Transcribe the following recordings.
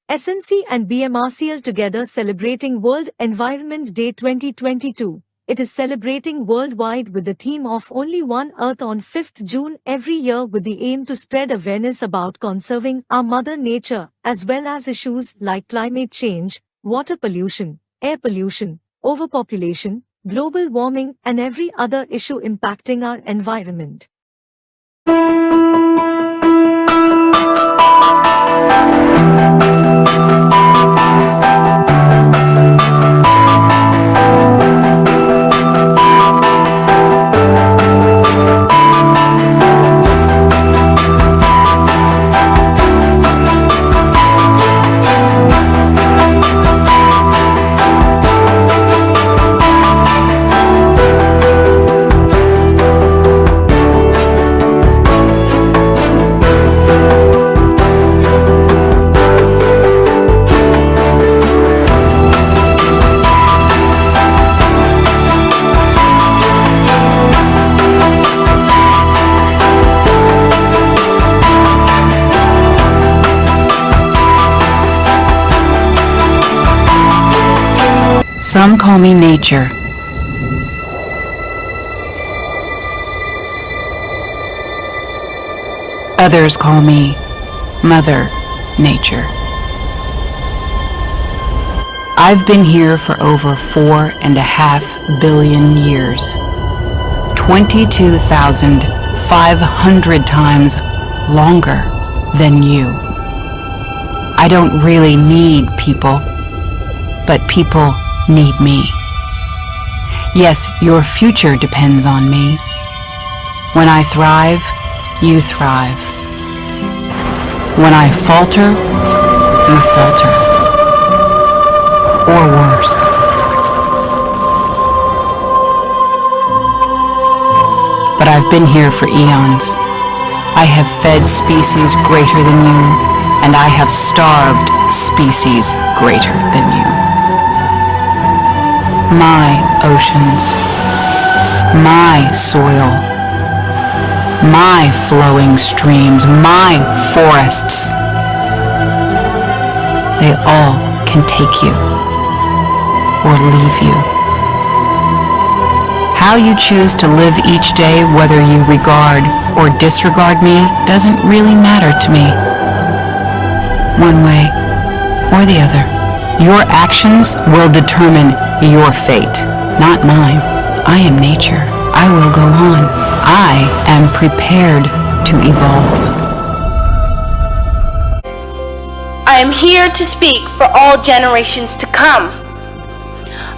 SNC and BMRCL together celebrating World Environment Day 2022. It is celebrating worldwide with the theme of Only One Earth on 5th June every year with the aim to spread awareness about conserving our Mother Nature as well as issues like climate change, water pollution, air pollution, overpopulation, global warming and every other issue impacting our environment. Some call me nature. Others call me Mother Nature. I've been here for over 4.5 billion years. 22,500 times longer than you. I don't really need people, but people need me. Yes, your future depends on me. When I thrive, you thrive. When I falter, you falter. Or worse. But I've been here for eons. I have fed species greater than you, and I have starved species greater than you. My oceans, my soil, my flowing streams, my forests, they all can take you or leave you. How you choose to live each day, whether you regard or disregard me, doesn't really matter to me. One way or the other. Your actions will determine your fate, not mine. I am nature. I will go on. I am prepared to evolve. I am here to speak for all generations to come.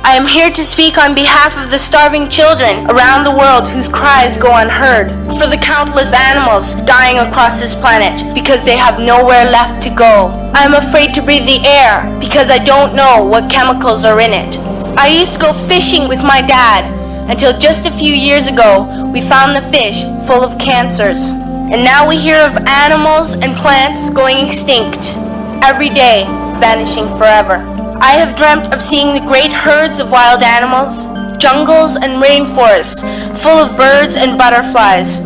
I am here to speak on behalf of the starving children around the world whose cries go unheard, for the countless animals dying across this planet because they have nowhere left to go. I am afraid to breathe the air because I don't know what chemicals are in it. I used to go fishing with my dad until just a few years ago we found the fish full of cancers. And now we hear of animals and plants going extinct, every day vanishing forever. I have dreamt of seeing the great herds of wild animals, jungles and rainforests full of birds and butterflies.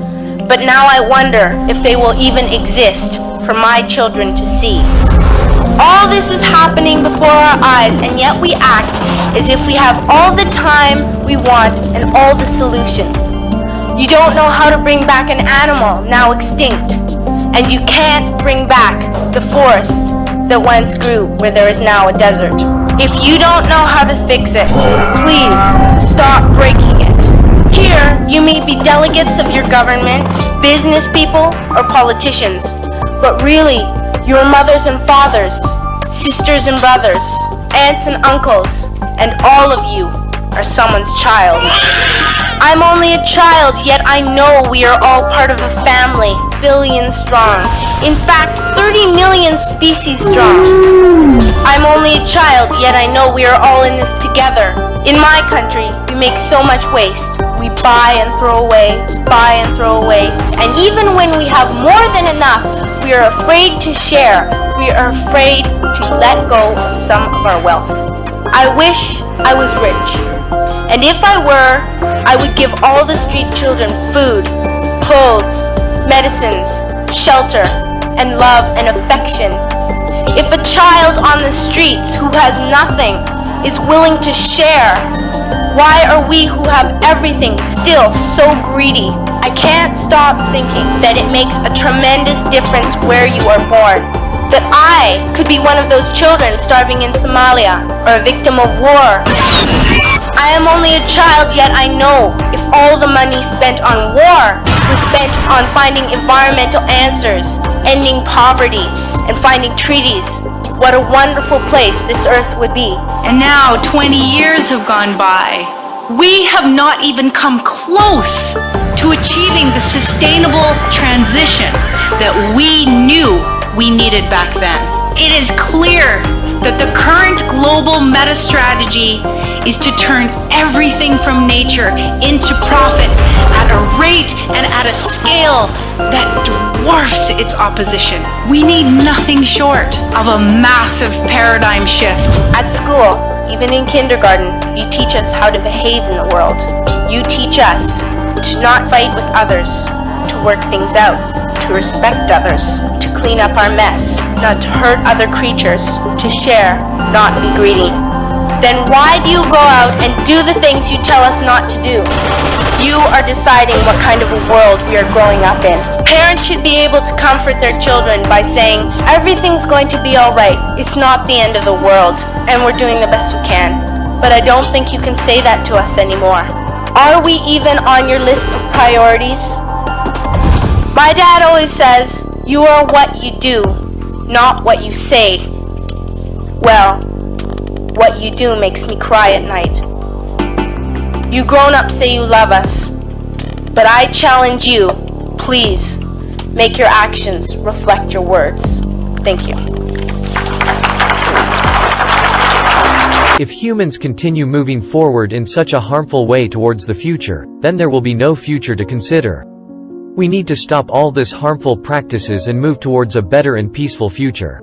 But now I wonder if they will even exist for my children to see. All this is happening before our eyes, and yet we act as if we have all the time we want and all the solutions. You don't know how to bring back an animal now extinct, and you can't bring back the forest that once grew where there is now a desert. If you don't know how to fix it, please stop breaking it. Here, you may be delegates of your government, business people, or politicians, but really, your mothers and fathers, sisters and brothers, aunts and uncles, and all of you are someone's child. I'm only a child, yet I know we are all part of a family, billions strong. In fact, 30 million species strong. I'm only a child, yet I know we are all in this together. In my country, we make so much waste. We buy and throw away, buy and throw away. And even when we have more than enough, we are afraid to share. We are afraid to let go of some of our wealth. I wish I was rich. And if I were, I would give all the street children food, clothes, medicines, shelter, and love and affection. If a child on the streets who has nothing is willing to share, why are we who have everything still so greedy? I can't stop thinking that it makes a tremendous difference where you are born. That I could be one of those children starving in Somalia or a victim of war. I am only a child, yet I know if all the money spent on war was spent on finding environmental answers, ending poverty, and finding treaties, what a wonderful place this earth would be. And now 20 years have gone by. We have not even come close to achieving the sustainable transition that we knew we needed back then. It is clear that the current global meta strategy is to turn everything from nature into profit at a rate and at a scale that dwarfs its opposition. We need nothing short of a massive paradigm shift. At school, even in kindergarten, you teach us how to behave in the world. You teach us to not fight with others, to work things out, to respect others, to clean up our mess, not to hurt other creatures, to share, not be greedy. Then why do you go out and do the things you tell us not to do? You are deciding what kind of a world we are growing up in. Parents should be able to comfort their children by saying, everything's going to be alright, it's not the end of the world, and we're doing the best we can. But I don't think you can say that to us anymore. Are we even on your list of priorities? My dad always says, you are what you do, not what you say. Well, what you do makes me cry at night. You grown-ups say you love us, but I challenge you, please, make your actions reflect your words. Thank you. If humans continue moving forward in such a harmful way towards the future, then there will be no future to consider. We need to stop all this harmful practices and move towards a better and peaceful future.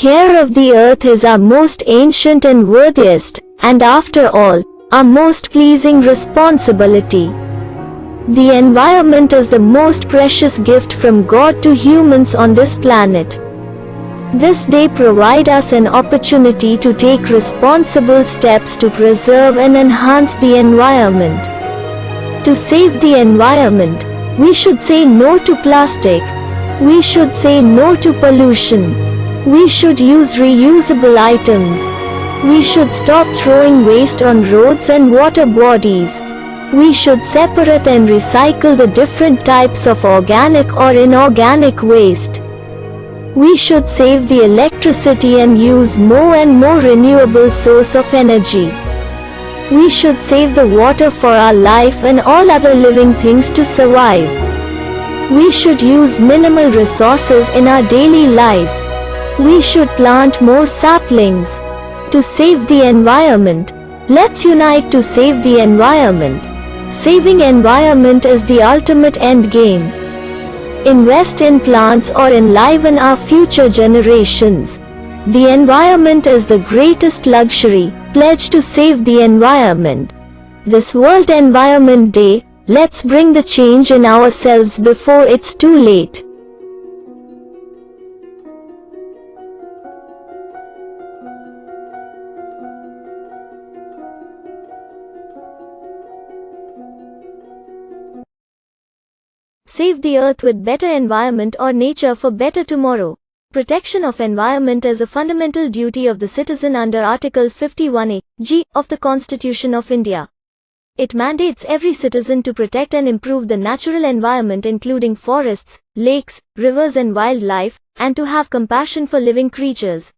care of the earth is our most ancient and worthiest, and after all, our most pleasing responsibility. The environment is the most precious gift from God to humans on this planet. This day provides us an opportunity to take responsible steps to preserve and enhance the environment. To save the environment, we should say no to plastic. We should say no to pollution. We should use reusable items. We should stop throwing waste on roads and water bodies. We should separate and recycle the different types of organic or inorganic waste. We should save the electricity and use more and more renewable source of energy. We should save the water for our life and all other living things to survive. We should use minimal resources in our daily life. We should plant more saplings. To save the environment, let's unite to save the environment. Saving environment is the ultimate end game. Invest in plants or enliven our future generations. The environment is the greatest luxury. Pledge to save the environment. This World Environment Day, let's bring the change in ourselves before it's too late. Save the earth with better environment or nature for better tomorrow. Protection of environment is a fundamental duty of the citizen under Article 51A(g) of the Constitution of India. It mandates every citizen to protect and improve the natural environment including forests, lakes, rivers and wildlife, and to have compassion for living creatures.